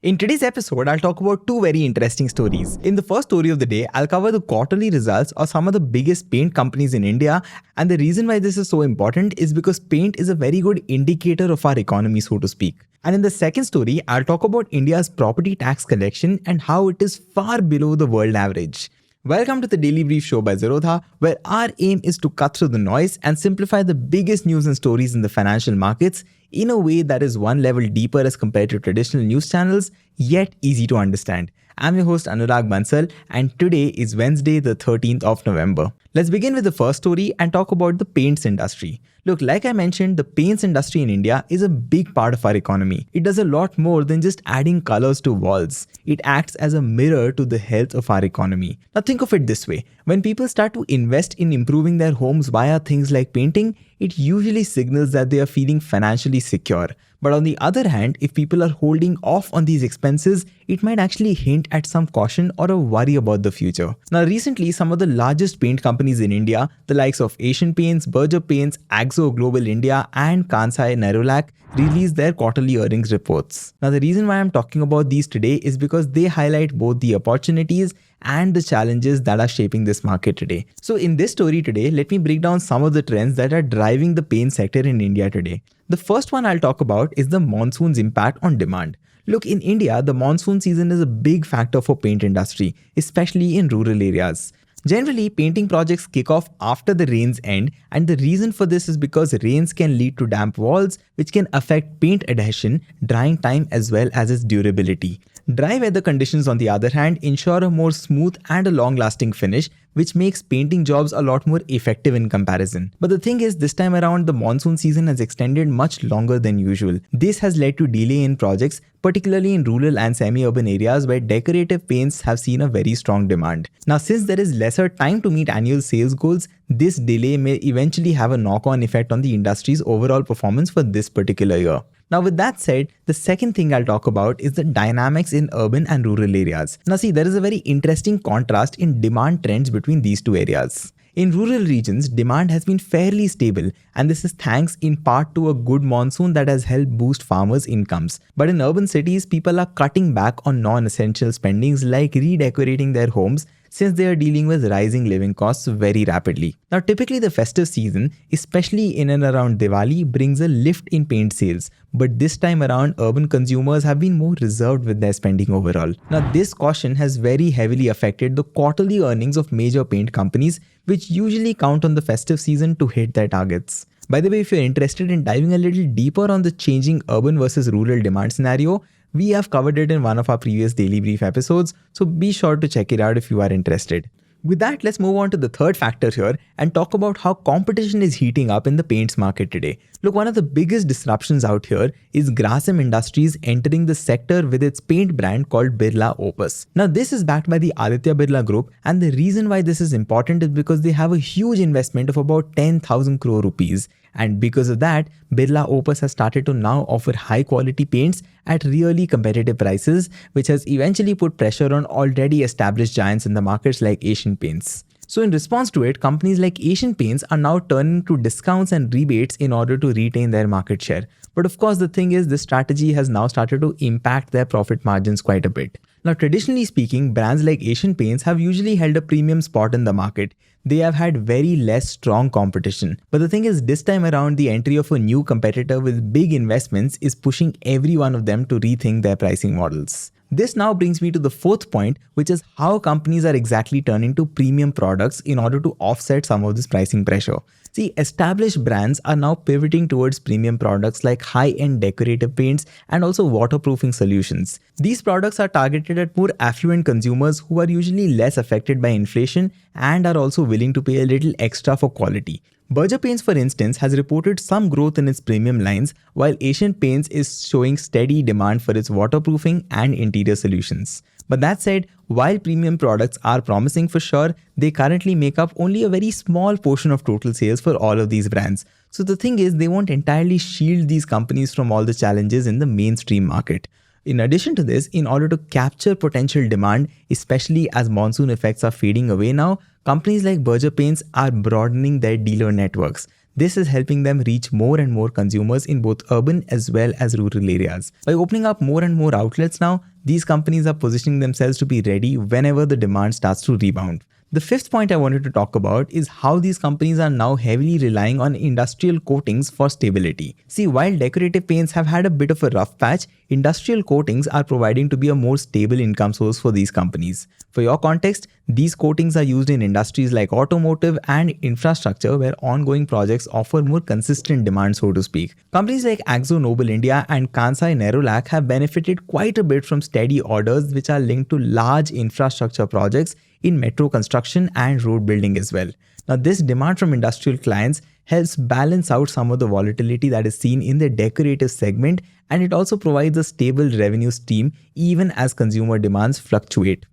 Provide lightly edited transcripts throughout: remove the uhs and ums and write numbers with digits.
In today's episode, I'll talk about two very interesting stories. In the first story of the day, I'll cover the quarterly results of some of the biggest paint companies in India, and the reason why this is so important is because paint is a very good indicator of our economy, so to speak. And in the second story, I'll talk about India's property tax collection and how it is far below the world average. Welcome to the Daily Brief Show by Zerodha, where our aim is to cut through the noise and simplify the biggest news and stories in the financial markets in a way that is one level deeper as compared to traditional news channels, yet easy to understand. I'm your host Anurag Bansal, and today is Wednesday, the 13th of November. Let's begin with the first story and talk about the paints industry. Look, like I mentioned, the paints industry in India is a big part of our economy. It does a lot more than just adding colors to walls. It acts as a mirror to the health of our economy. Now think of it this way. When people start to invest in improving their homes via things like painting, it usually signals that they are feeling financially secure. But on the other hand, if people are holding off on these expenses, it might actually hint at some caution or a worry about the future. Now recently, some of the largest paint companies in India, the likes of Asian Paints, Berger Paints, Axo Global India and Kansai Nerolac, released their quarterly earnings reports. Now the reason why I'm talking about these today is because they highlight both the opportunities and the challenges that are shaping this market today. So in this story today, let me break down some of the trends that are driving the paint sector in India today. The first one I'll talk about is the monsoon's impact on demand. Look, in India, the monsoon season is a big factor for paint industry, especially in rural areas. Generally, painting projects kick off after the rains end, and the reason for this is because rains can lead to damp walls, which can affect paint adhesion, drying time as well as its durability. Dry weather conditions, on the other hand, ensure a more smooth and a long-lasting finish, which makes painting jobs a lot more effective in comparison. But the thing is, this time around, the monsoon season has extended much longer than usual. This has led to delay in projects, particularly in rural and semi-urban areas where decorative paints have seen a very strong demand. Now, since there is lesser time to meet annual sales goals, this delay may eventually have a knock-on effect on the industry's overall performance for this particular year. Now with that said, the second thing I'll talk about is the dynamics in urban and rural areas. Now see, there is a very interesting contrast in demand trends between these two areas. In rural regions, demand has been fairly stable, and this is thanks in part to a good monsoon that has helped boost farmers' incomes. But in urban cities, people are cutting back on non-essential spendings like redecorating their homes, since they are dealing with rising living costs very rapidly. Now typically the festive season, especially in and around Diwali, brings a lift in paint sales, but this time around urban consumers have been more reserved with their spending overall. Now this caution has very heavily affected the quarterly earnings of major paint companies, which usually count on the festive season to hit their targets. By the way, if you're interested in diving a little deeper on the changing urban versus rural demand scenario, we have covered it in one of our previous Daily Brief episodes, so be sure to check it out if you are interested. With that, let's move on to the third factor here and talk about how competition is heating up in the paints market today. Look, one of the biggest disruptions out here is Grasim Industries entering the sector with its paint brand called Birla Opus. Now, this is backed by the Aditya Birla Group, and the reason why this is important is because they have a huge investment of about 10,000 crore rupees. And because of that, Birla Opus has started to now offer high quality paints at really competitive prices, which has eventually put pressure on already established giants in the markets like Asian Paints. So in response to it, companies like Asian Paints are now turning to discounts and rebates in order to retain their market share. But of course, the thing is, this strategy has now started to impact their profit margins quite a bit. Now, traditionally speaking, brands like Asian Paints have usually held a premium spot in the market. They have had very less strong competition. But the thing is, this time around, the entry of a new competitor with big investments is pushing every one of them to rethink their pricing models. This now brings me to the fourth point, which is how companies are exactly turning to premium products in order to offset some of this pricing pressure. See, established brands are now pivoting towards premium products like high-end decorative paints and also waterproofing solutions. These products are targeted at more affluent consumers who are usually less affected by inflation and are also willing to pay a little extra for quality. Berger Paints, for instance, has reported some growth in its premium lines, while Asian Paints is showing steady demand for its waterproofing and interior solutions. But that said, while premium products are promising for sure, they currently make up only a very small portion of total sales for all of these brands. So the thing is, they won't entirely shield these companies from all the challenges in the mainstream market. In addition to this, in order to capture potential demand, especially as monsoon effects are fading away now, companies like Berger Paints are broadening their dealer networks. This is helping them reach more and more consumers in both urban as well as rural areas. By opening up more and more outlets now, these companies are positioning themselves to be ready whenever the demand starts to rebound. The fifth point I wanted to talk about is how these companies are now heavily relying on industrial coatings for stability. See, while decorative paints have had a bit of a rough patch, industrial coatings are providing to be a more stable income source for these companies. For your context, these coatings are used in industries like automotive and infrastructure where ongoing projects offer more consistent demand, so to speak. Companies like Akzo Nobel India and Kansai Nerolac have benefited quite a bit from steady orders which are linked to large infrastructure projects in metro construction and road building as well. Now, this demand from industrial clients helps balance out some of the volatility that is seen in the decorative segment, and it also provides a stable revenue stream even as consumer demands fluctuate.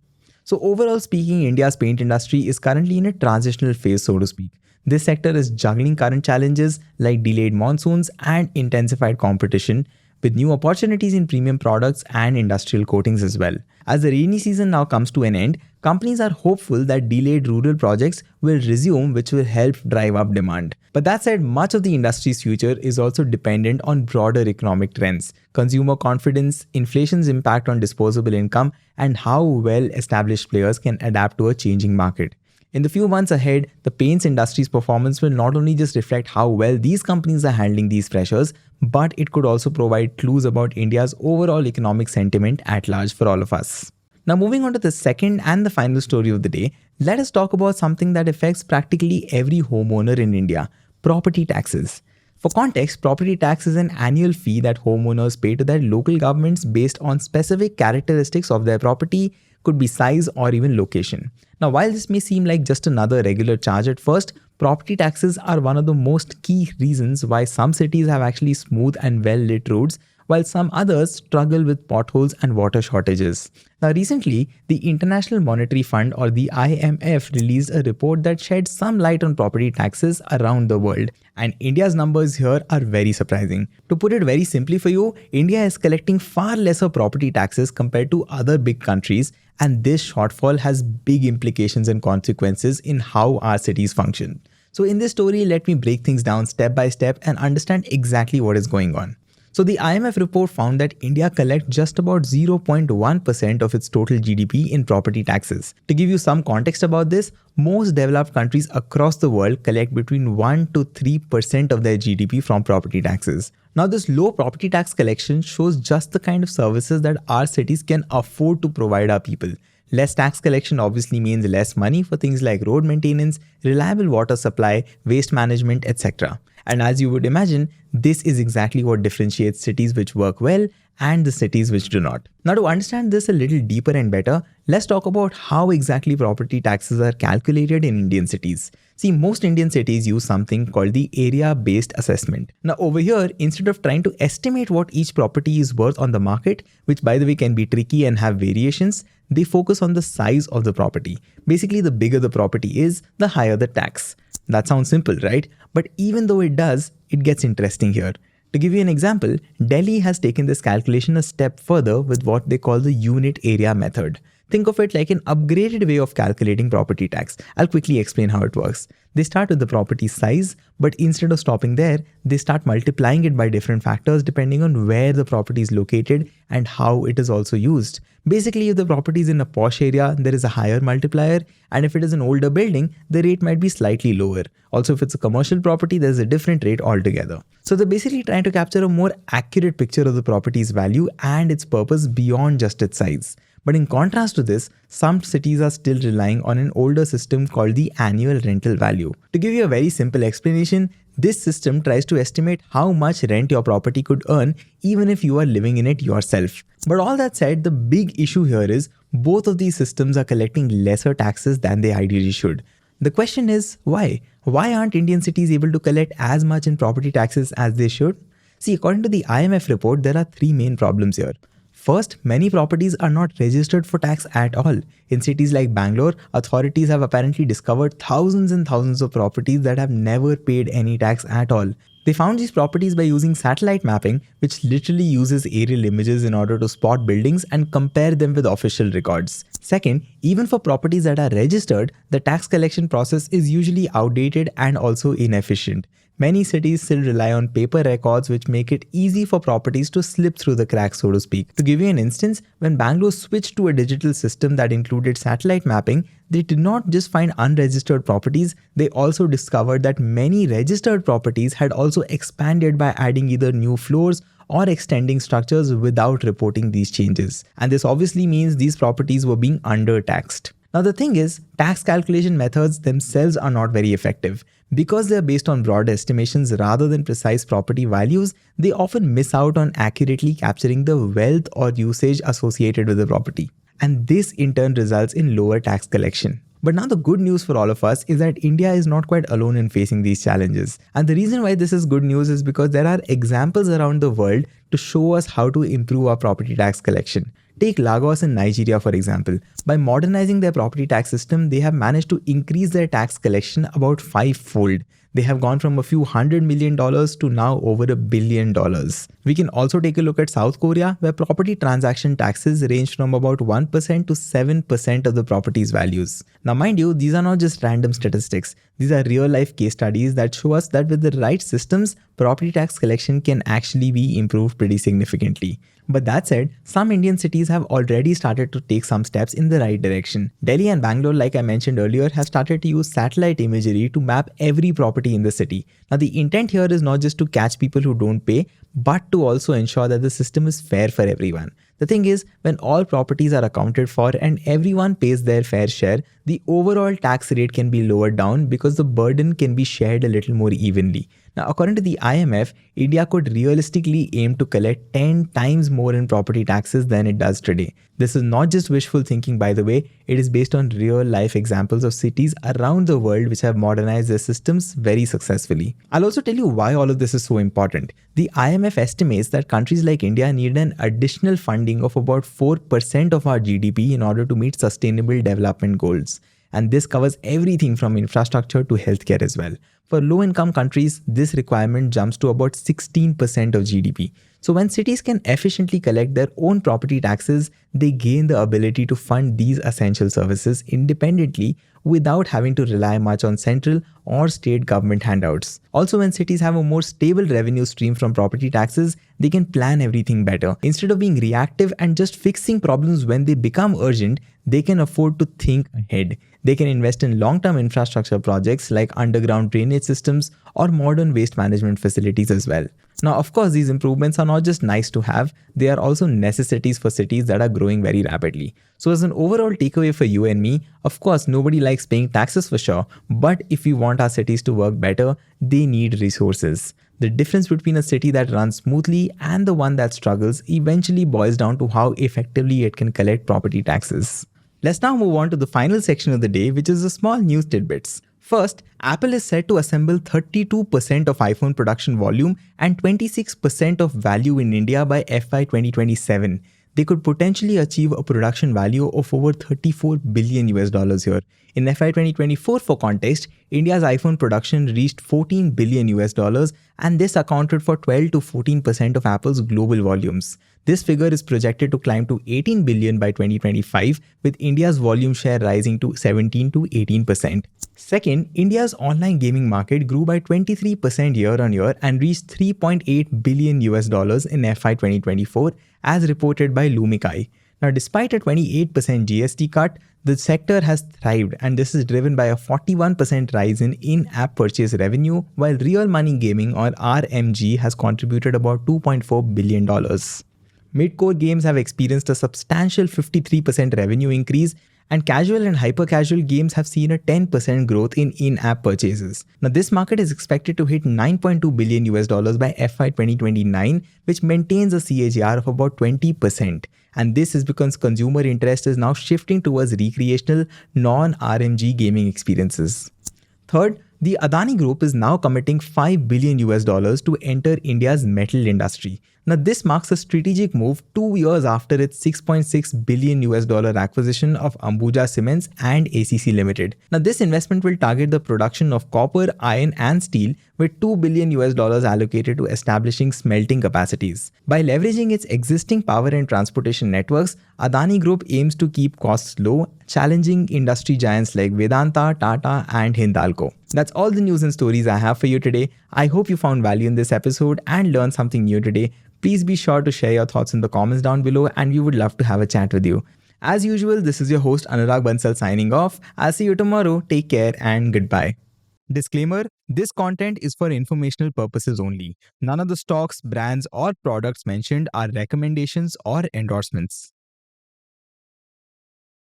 So overall speaking, India's paint industry is currently in a transitional phase, so to speak. This sector is juggling current challenges like delayed monsoons and intensified competition, with new opportunities in premium products and industrial coatings as well. As the rainy season now comes to an end, companies are hopeful that delayed rural projects will resume, which will help drive up demand. But that said, much of the industry's future is also dependent on broader economic trends, consumer confidence, inflation's impact on disposable income, and how well established players can adapt to a changing market. In the few months ahead, the paints industry's performance will not only just reflect how well these companies are handling these pressures, but it could also provide clues about India's overall economic sentiment at large for all of us. Now, moving on to the second and the final story of the day, let us talk about something that affects practically every homeowner in India: property taxes. For context, property tax is an annual fee that homeowners pay to their local governments based on specific characteristics of their property, could be size or even location. Now, while this may seem like just another regular charge at first, property taxes are one of the most key reasons why some cities have actually smooth and well-lit roads, while some others struggle with potholes and water shortages. Now, recently, the International Monetary Fund, or the IMF, released a report that sheds some light on property taxes around the world, and India's numbers here are very surprising. To put it very simply for you, India is collecting far lesser property taxes compared to other big countries, and this shortfall has big implications and consequences in how our cities function. So in this story, let me break things down step by step and understand exactly what is going on. So the IMF report found that India collects just about 0.1% of its total GDP in property taxes. To give you some context about this, most developed countries across the world collect between 1 to 3% of their GDP from property taxes. Now, this low property tax collection shows just the kind of services that our cities can afford to provide our people. Less tax collection obviously means less money for things like road maintenance, reliable water supply, waste management, etc. And as you would imagine, this is exactly what differentiates cities which work well and the cities which do not. Now, to understand this a little deeper and better, let's talk about how exactly property taxes are calculated in Indian cities. See, most Indian cities use something called the area-based assessment. Now, over here, instead of trying to estimate what each property is worth on the market, which by the way can be tricky and have variations, they focus on the size of the property. Basically, the bigger the property is, the higher the tax. That sounds simple, right? But even though it does, it gets interesting here. To give you an example, Delhi has taken this calculation a step further with what they call the unit area method. Think of it like an upgraded way of calculating property tax. I'll quickly explain how it works. They start with the property size, but instead of stopping there, they start multiplying it by different factors depending on where the property is located and how it is also used. Basically, if the property is in a posh area, there is a higher multiplier, and if it is an older building, the rate might be slightly lower. Also, if it's a commercial property, there's a different rate altogether. So they're basically trying to capture a more accurate picture of the property's value and its purpose beyond just its size. But in contrast to this, some cities are still relying on an older system called the annual rental value. To give you a very simple explanation, this system tries to estimate how much rent your property could earn even if you are living in it yourself. But all that said, the big issue here is both of these systems are collecting lesser taxes than they ideally should. The question is, why? Why aren't Indian cities able to collect as much in property taxes as they should? See, according to the IMF report, there are three main problems here. First, many properties are not registered for tax at all. In cities like Bangalore, authorities have apparently discovered thousands and thousands of properties that have never paid any tax at all. They found these properties by using satellite mapping, which literally uses aerial images in order to spot buildings and compare them with official records. Second, even for properties that are registered, the tax collection process is usually outdated and also inefficient. Many cities still rely on paper records, which make it easy for properties to slip through the cracks, so to speak. To give you an instance, when Bangalore switched to a digital system that included satellite mapping, they did not just find unregistered properties, they also discovered that many registered properties had also expanded by adding either new floors or extending structures without reporting these changes. And this obviously means these properties were being undertaxed. Now the thing is, tax calculation methods themselves are not very effective. Because they are based on broad estimations rather than precise property values, they often miss out on accurately capturing the wealth or usage associated with the property. And this in turn results in lower tax collection. But now the good news for all of us is that India is not quite alone in facing these challenges. And the reason why this is good news is because there are examples around the world to show us how to improve our property tax collection. Take Lagos in Nigeria, for example. By modernizing their property tax system, they have managed to increase their tax collection about five-fold. They have gone from a few $100 million to now over $1 billion. We can also take a look at South Korea, where property transaction taxes range from about 1% to 7% of the property's values. Now mind you, these are not just random statistics. These are real-life case studies that show us that with the right systems, property tax collection can actually be improved pretty significantly. But that said, some Indian cities have already started to take some steps in the right direction. Delhi and Bangalore, like I mentioned earlier, have started to use satellite imagery to map every property in the city. Now the intent here is not just to catch people who don't pay, but to also ensure that the system is fair for everyone. The thing is, when all properties are accounted for and everyone pays their fair share, the overall tax rate can be lowered down because the burden can be shared a little more evenly. Now, according to the IMF, India could realistically aim to collect 10 times more in property taxes than it does today. This is not just wishful thinking, by the way, it is based on real-life examples of cities around the world which have modernized their systems very successfully. I'll also tell you why all of this is so important. The IMF estimates that countries like India need an additional funding of about 4% of our GDP in order to meet sustainable development goals. And this covers everything from infrastructure to healthcare as well. For low-income countries, this requirement jumps to about 16% of GDP. So when cities can efficiently collect their own property taxes, they gain the ability to fund these essential services independently without having to rely much on central or state government handouts. Also, when cities have a more stable revenue stream from property taxes, they can plan everything better. Instead of being reactive and just fixing problems when they become urgent, they can afford to think ahead. They can invest in long-term infrastructure projects like underground drainage systems or modern waste management facilities as well. Now, of course, these improvements are not just nice to have, they are also necessities for cities that are growing very rapidly. So as an overall takeaway for you and me, of course, nobody likes paying taxes for sure, but if we want our cities to work better, they need resources. The difference between a city that runs smoothly and the one that struggles eventually boils down to how effectively it can collect property taxes. Let's now move on to the final section of the day, which is the small news tidbits. First, Apple is set to assemble 32% of iPhone production volume and 26% of value in India by FY 2027. They could potentially achieve a production value of over $34 billion here. In FY 2024, for context, India's iPhone production reached $14 billion and this accounted for 12 to 14% of Apple's global volumes. This figure is projected to climb to 18 billion by 2025, with India's volume share rising to 17 to 18%. Second, India's online gaming market grew by 23% year on year and reached $3.8 billion in FY 2024, as reported by Lumikai. Now, despite a 28% GST cut, the sector has thrived, and this is driven by a 41% rise in in-app purchase revenue, while real money gaming, or RMG, has contributed about $2.4 billion. Mid-core games have experienced a substantial 53% revenue increase, and casual and hyper-casual games have seen a 10% growth in in-app purchases. Now, this market is expected to hit $9.2 billion by FY 2029, which maintains a CAGR of about 20%. And this is because consumer interest is now shifting towards recreational, non-RMG gaming experiences. Third, the Adani Group is now committing $5 billion to enter India's metal industry. Now, this marks a strategic move 2 years after its $6.6 billion acquisition of Ambuja Cements and ACC Limited. Now, this investment will target the production of copper, iron, and steel, with $2 billion allocated to establishing smelting capacities. By leveraging its existing power and transportation networks, Adani Group aims to keep costs low, challenging industry giants like Vedanta, Tata, and Hindalco. That's all the news and stories I have for you today. I hope you found value in this episode and learned something new today. Please be sure to share your thoughts in the comments down below, and we would love to have a chat with you. As usual, this is your host Anurag Bansal signing off. I'll see you tomorrow. Take care and goodbye. Disclaimer: this content is for informational purposes only. None of the stocks, brands, or products mentioned are recommendations or endorsements.